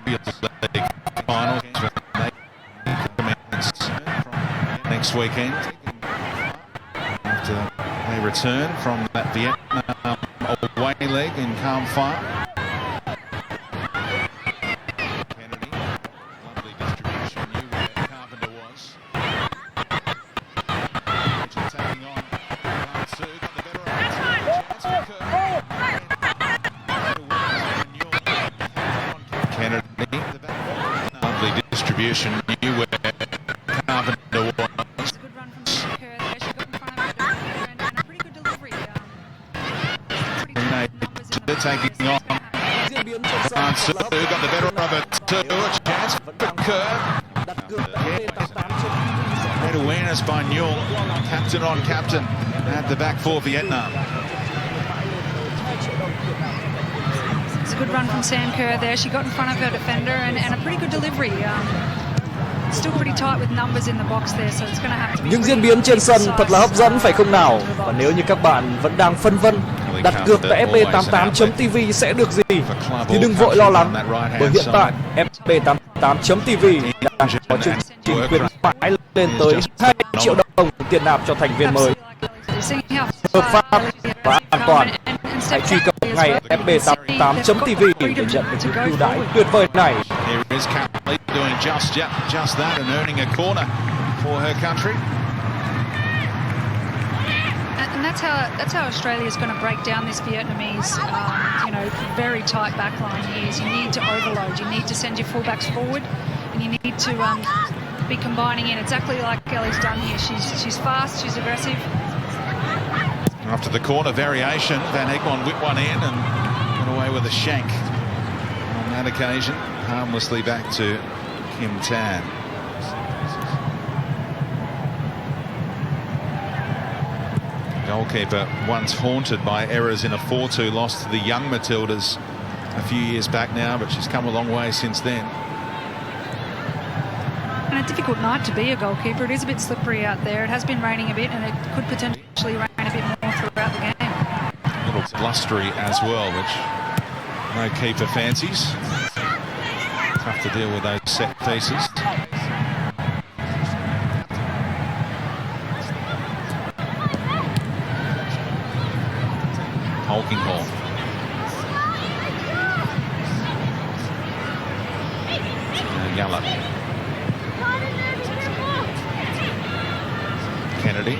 League finals commence next weekend after they return from that Vietnam away leg in Calm Fire. Kennedy, lovely distribution, knew where Carpenter was. Taking on Sue, got the better of it. Kennedy, lovely distribution, knew where Carpenter was. It's a good run from her there. She got in front of it and a pretty good delivery. Taking on Sue, got the better of it too. A chance for Kerr. Great awareness by Newell, captain on captain at the back for Vietnam. It's a good run from Sam Kerr there. She got in front of her defender and a pretty good delivery. Still pretty tight with numbers in the box there, so it's going to have to be. Những diễn biến trên sân thật là hấp dẫn phải không nào? Và nếu như các bạn vẫn đang phân vân đặt cược tại fb88.tv sẽ được gì thì đừng vội lo lắng, bởi hiện tại fb88.tv đang có chương trình khuyến mãi lên tới 2 triệu đồng tiền nạp cho thành viên mới. Hợp pháp và an toàn. Hãy truy cập ngay fb88.tv để nhận được những ưu đãi tuyệt vời này. Doing just that and earning a corner for her country. And that's how Australia is going to break down this Vietnamese, very tight backline here. You need to overload. You need to send your fullbacks forward, and you need to be combining in exactly like Ellie's done here. She's fast. She's aggressive. After the corner variation, Van Egmond whipped one in and got away with a shank on that occasion. Harmlessly back to Kim Tan. Goalkeeper once haunted by errors in a 4-2 loss to the young Matildas a few years back now, but she's come a long way since then. And a difficult night to be a goalkeeper. It is a bit slippery out there. It has been raining a bit, and it could potentially rain a bit more throughout the game. A little blustery as well, which no keeper fancies. Tough to deal with those set pieces. Holkinghall. Gallup. Kennedy.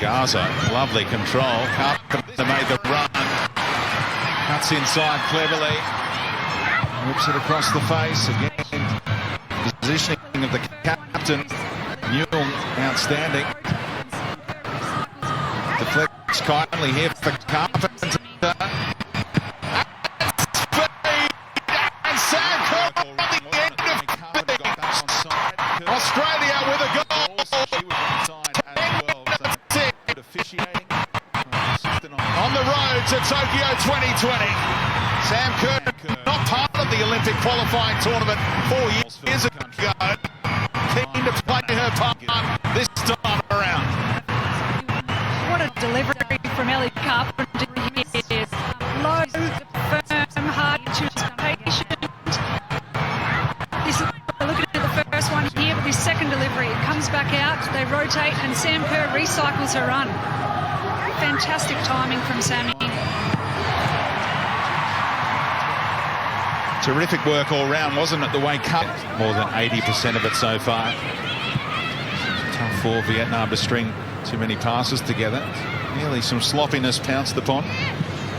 Gaza, lovely control. Carpenter made the run. Cuts inside cleverly. Whips it across the face again. Positioning of the captain. Newell, outstanding. Deflects kindly here for Carpenter. And Sam Kerr on the end of things. Australia with a goal. On the road to Tokyo 2020. Sam Kerr, not part of the Olympic qualifying tournament 4 years ago. Keen to play her part this time around. What a delivery from Ellie Carpenter here. Low, firm, hard, she was patient. Looking at the first one here, but this second delivery, it comes back out, they rotate, and Sam Kerr recycles her run. Fantastic timing from Sammy. Terrific work all round, wasn't it? The way cut more than 80% of it so far. Tough for Vietnam to string too many passes together. Nearly some sloppiness pounced upon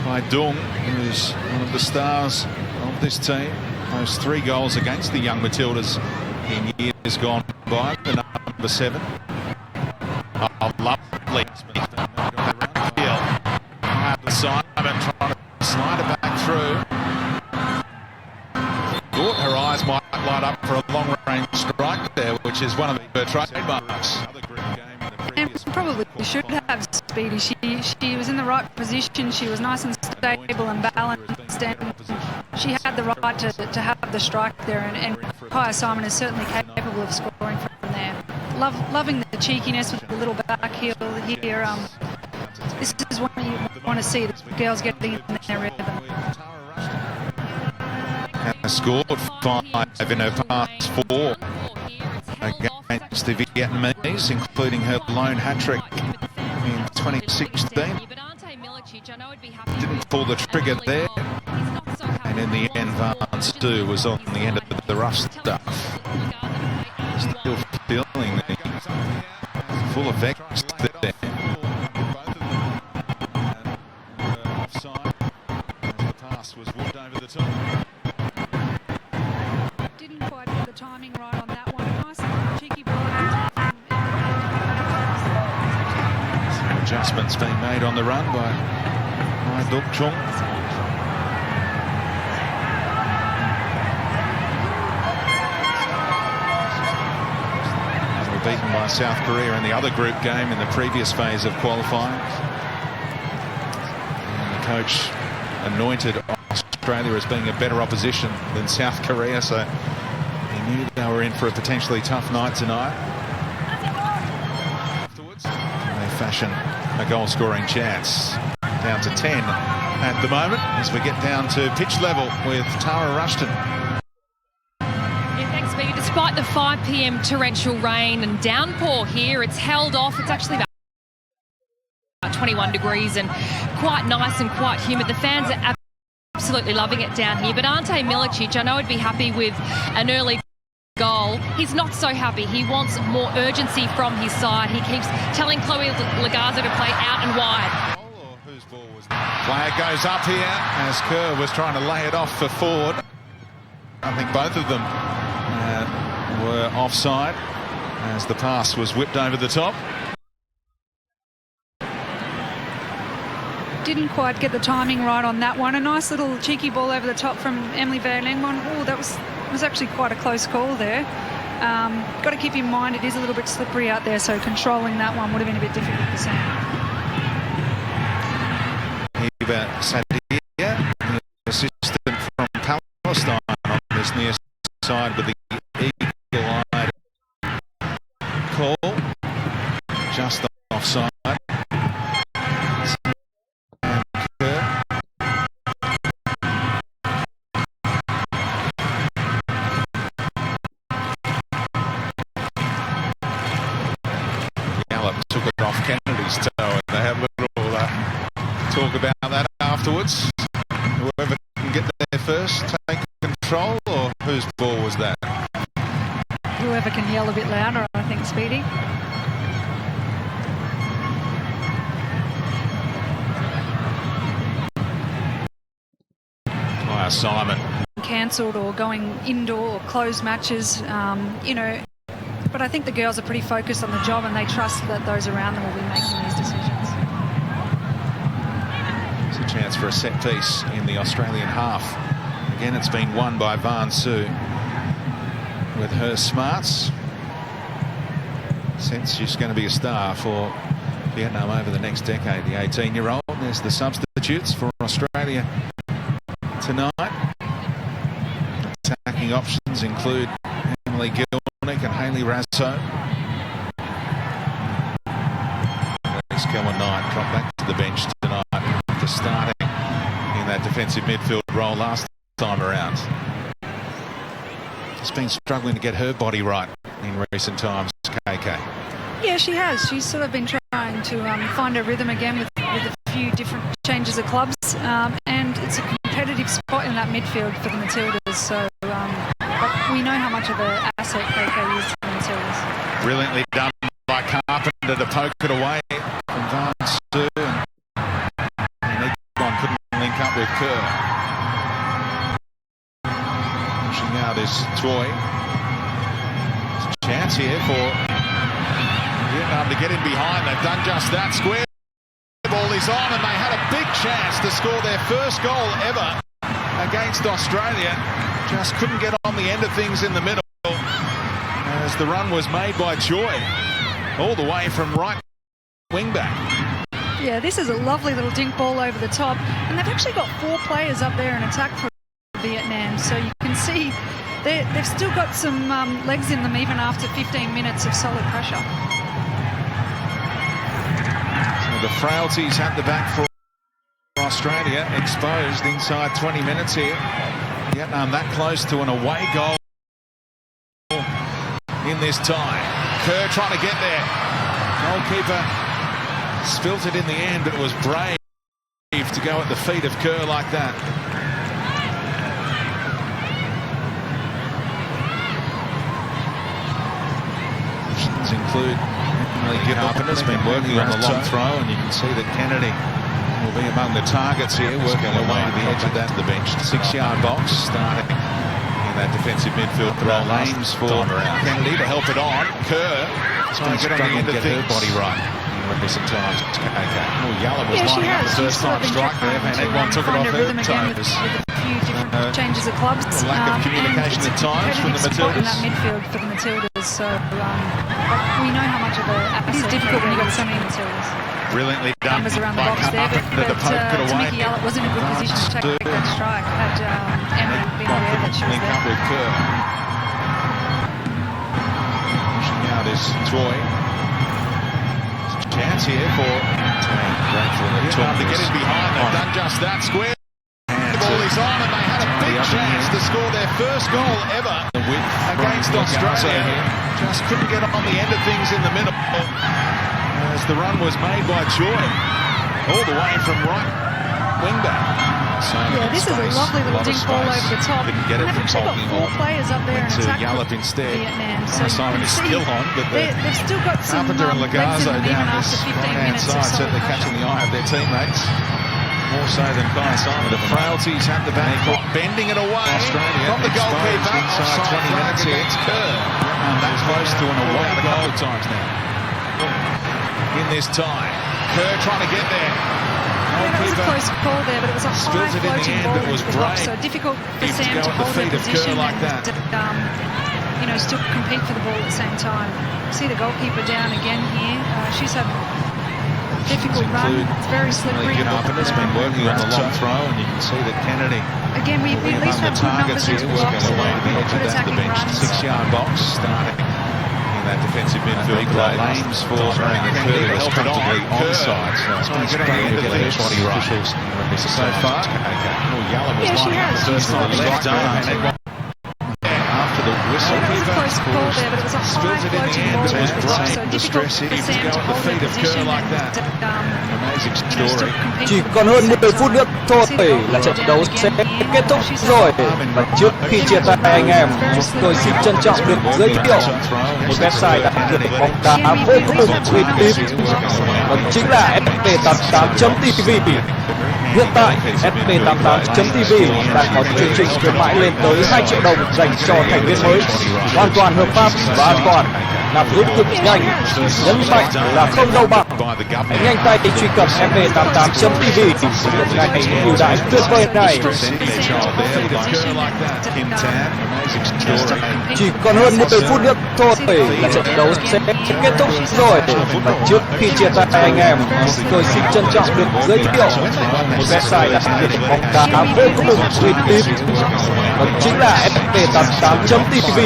by Dung, who's one of the stars of this team. Those 3 goals against the young Matildas in years gone by. The number 7. Oh, lovely. Simon trying to slide it back through. Thought her eyes might light up for a long-range strike there, which is one of her trademarks. And probably should have Speedy. She was in the right position. She was nice and stable and balanced, and she had the right to have the strike there. And Kaya Simon is certainly capable of scoring from there. Loving the cheekiness with the little back heel here. This is what you want to see, the girls getting in their rhythm. has scored 5 in her past 4 against the Vietnamese, including her lone hat-trick in 2016. Didn't pull the trigger there, and in the end Van Stu was on the end of the rough stuff. Still feeling the full effects there. Was walked over the top. Didn't quite get the timing right on that one. Nice cheeky ball. Some adjustments being made on the run by Duk Chung. They were beaten by South Korea in the other group game in the previous phase of qualifying. And the coach anointed Australia as being a better opposition than South Korea, so he knew they were in for a potentially tough night tonight. Afterwards, they fashion a goal-scoring chance. Down to 10 at the moment as we get down to pitch level with Tara Rushton. Yeah, thanks, Bea. Despite the 5 p.m. torrential rain and downpour here, it's held off. It's actually about 21 degrees and quite nice and quite humid. The fans are absolutely loving it down here. But Ante Milicic, I know he'd be happy with an early goal. He's not so happy. He wants more urgency from his side. He keeps telling Chloe Lagaza to play out and wide. Flag goes up here as Kerr was trying to lay it off for Ford. I think both of them were offside as the pass was whipped over the top. Didn't quite get the timing right on that one. A nice little cheeky ball over the top from Emily Van Engman. Oh, that was actually quite a close call there. Got to keep in mind it is a little bit slippery out there, so controlling that one would have been a bit difficult to see. Hiba Sadia, the assistant from Palestine, on this near side with the eagle-eyed call. Just offside. Took it off Kennedy's toe, and they have a little talk about that afterwards. Whoever can get there first, take control, or whose ball was that? Whoever can yell a bit louder, I think, Speedy. Simon. Cancelled or going indoor or closed matches, you know. But I think the girls are pretty focused on the job and they trust that those around them will be making these decisions. It's a chance for a set piece in the Australian half. Again, it's been won by Van Su with her smarts. Sense she's going to be a star for Vietnam over the next decade, the 18-year-old. There's the substitutes for Australia tonight. Attacking options include Emily Gilnick and Hayley Rasso. Lise Kelman-Knight dropped back to the bench tonight after starting in that defensive midfield role last time around. She's been struggling to get her body right in recent times, KK. Yeah, she has. She's sort of been trying to find her rhythm again with a few different changes of clubs, and it's a competitive spot in that midfield for the Matildas. So we know how much of an asset KK is to the Matildas. Brilliantly done by Carpenter to poke it away from Van Stu, and each one couldn't link up with Kerr. Pushing out is Troy. There's a chance here for Vietnam to get in behind. They've done just that. Square ball is on, and they had a big chance to score their first goal ever against Australia. Just couldn't get on the end of things in the middle as the run was made by Joy all the way from right wing back. Yeah, this is a lovely little dink ball over the top, and they've actually got 4 players up there in attack for Vietnam, so you can see they've still got some legs in them even after 15 minutes of solid pressure. So the frailties at the back for Australia exposed inside 20 minutes here. Vietnam that close to an away goal in this tie. Kerr trying to get there. Goalkeeper spilt it in the end, but it was brave to go at the feet of Kerr like that. Options include Carpenter's been working on the long throw, and you can see that Kennedy will be among the targets here, working away to the edge of that, the bench, 6-yard box, starting in that defensive midfield role. Aims for Kennedy to help it on. Kerr trying to get on the end of things. Her body right in recent times. Yalla was lining up the first time strike there, and Egwon took it off her toes. With a few different changes of clubs. Lack of communication at times from the Matildas. In that midfield for the Matildas, so we know how much of it is difficult when you've got so many Matildas. Brilliantly done Around the box there, but Tamiki Yallop was in a good position to take that strike. Had Emma been aware that she was there. Up with Kerr. Pushing out is Troy. There's a chance here for Vietnam to get in behind. They've done just that. Square. The ball is on, and they had a big chance to score their first goal ever against Australia. Just couldn't get on the end of things in the middle. As the run was made by Joy, all the way from right wing back. Yeah, this is a lovely little dink ball over the top. Didn't get it from got 4 players up there in attack. Yallop instead. Vietnam. So Simon is still on, but they've still got some Carpenter and Lagazo down this right-hand side, so certainly catching the eye of their teammates. More so than Kai Simon. The frailties at the back, bending it away from the goalkeeper. Inside 20 minutes here. It's Kerr. And that's close to an away goal a couple of times now. In this tie, Kerr trying to get there. Yeah, it was a close call there, but it was a high floating ball that was into the box, so difficult for Sam to hold that position like that. And still compete for the ball at the same time. See the goalkeeper down again here. She's had a difficult run. It's very slippery. Carpenter's been working on the long throw, and you can see that Kennedy. Again, we at least have good numbers into the box. Away to the edge of that, the bench, 6-yard box, starting that defensive midfield play. Aims for Kennedy to help it on. Onside. Trying to get on the end of things. Body right. So far. Yalla was lining up the first time left arm. After the whistle. It was a close call there, but it was a high floating ball. It was brave. So difficult for Sam to hold that position like that. Amazing story. Chỉ còn hơn 10 phút nữa thôi là trận đấu sẽ kết thúc rồi. Và trước khi chia tay anh em, tôi xin trân trọng được giới thiệu một website đặt cược bóng đá vô cùng uy tín. Đó chính là sp88.tv. Hiện tại, sp88.tv đang có chương trình khuyến mãi lên tới 2 triệu đồng dành cho thành viên mới, hoàn toàn hợp pháp và an toàn, nạp rút cực nhanh, nhấn mạnh là không đâu bằng. Hãy nhanh tay truy cập sp88.tv hiện ngay ưu đãi tuyệt vời này. Chỉ còn hơn 10 phút nữa thôi là trận đấu sẽ kết thúc rồi. Và trước khi chia tay anh em, tôi xin trân trọng được giới thiệu một website đặt cược bóng đá vô cùng uy tín. Đó chính là sp88.tv.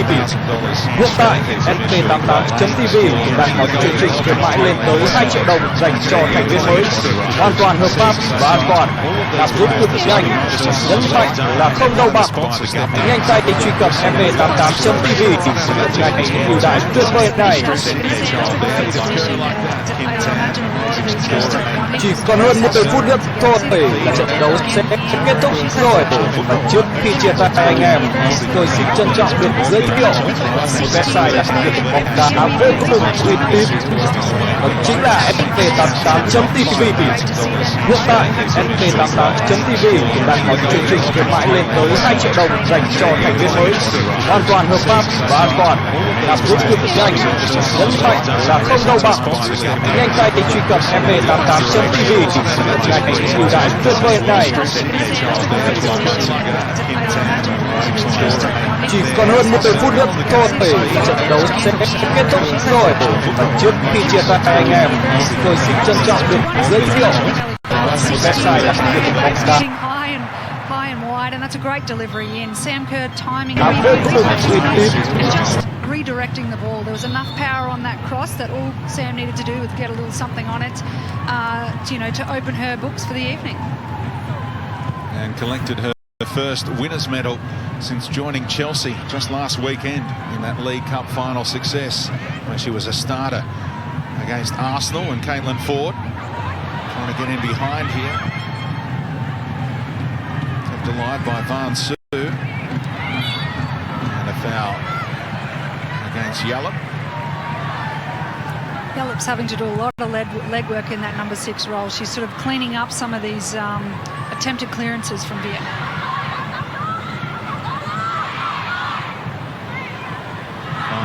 Hiện tại, sp88.tv đang có chương trình khuyến mãi lên tới 2 triệu đồng dành cho thành viên mới, hoàn toàn hợp pháp và an toàn, nạp rút cực nhanh, nhấn mạnh là không đâu bằng. Hãy nhanh tay truy cập sp88.tv hiện ngay ưu đãi tuyệt vời này. Chỉ còn hơn 10 phút nữa thôi là trận đấu sẽ kết thúc rồi. Và trước khi chia tay anh em, tôi xin trân trọng được giới thiệu một website đặt cược bóng đá vô cùng uy tín. Đó chính là sp88.tv. Hiện tại, sp88.tv đang có chương trình khuyến mãi lên tới 2 triệu đồng dành cho thành viên mới, hoàn toàn hợp pháp và an toàn, nạp rút cực nhanh, nhấn mạnh là không đâu bằng. Hãy nhanh tay truy cập sp88.tv hiện ngay ưu đãi tuyệt vời này. Chỉ còn hơn 10 phút nữa thôi là trận đấu sẽ kết thúc rồi. Và trước khi chia tay anh em, tôi xin trân trọng được giới thiệu một website đặt cược bóng đá. High and wide, and that's a great delivery in. Sam Kerr timing Vô cùng uy tín. just redirecting the ball. There was enough power on that cross that all Sam needed to do was get a little something on it, to open her books for the evening. And collected her her first winners' medal since joining Chelsea just last weekend in that League Cup final success, where she was a starter against Arsenal and Caitlin Ford trying to get in behind here. Kept alive by Van Sue. And a foul against Yallop. Yallop's having to do a lot of leg work in that number 6 role. She's sort of cleaning up some of these attempted clearances from Vietnam.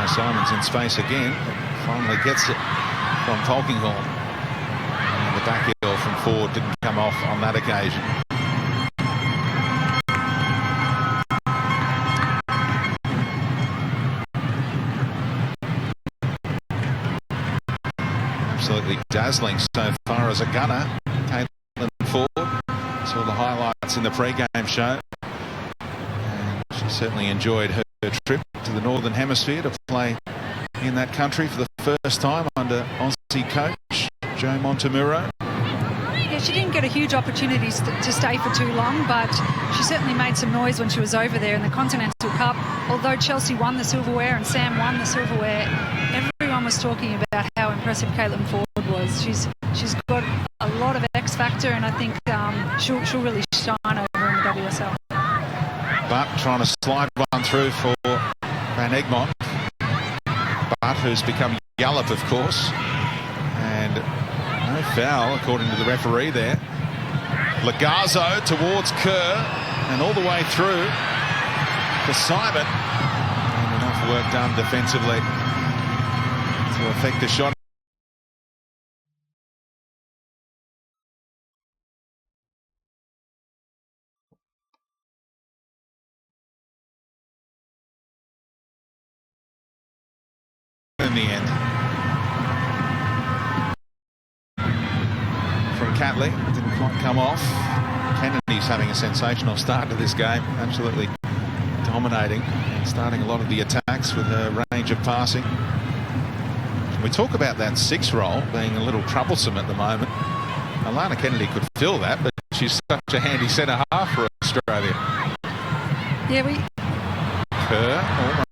Simon's in space again. Finally gets it from Polkinghorne. And the back heel from Ford didn't come off on that occasion. Absolutely dazzling so far as a gunner. Caitlin Ford. Saw the highlights in the pre-game show. And she certainly enjoyed her trip to the Northern Hemisphere to play in that country for the first time under Aussie coach Joe Montemuro. Yeah, she didn't get a huge opportunity to stay for too long, but she certainly made some noise when she was over there in the Continental Cup. Although Chelsea won the silverware and Sam won the silverware, everyone was talking about how impressive Caitlin Ford was. She's got a lot of X factor, and I think she'll really shine over in the WSL. But trying to slide one through for Van Egmond. But who's become Yallop, of course. And no foul, according to the referee there. Lagazo towards Kerr. And all the way through for Simon. And enough work done defensively to affect the shot. In the end, from Catley, didn't quite come off. Kennedy's having a sensational start to this game, absolutely dominating and starting a lot of the attacks with her range of passing. We talk about that 6 role being a little troublesome at the moment. Alana Kennedy could fill that, but she's such a handy centre half for Australia. Yeah, Kerr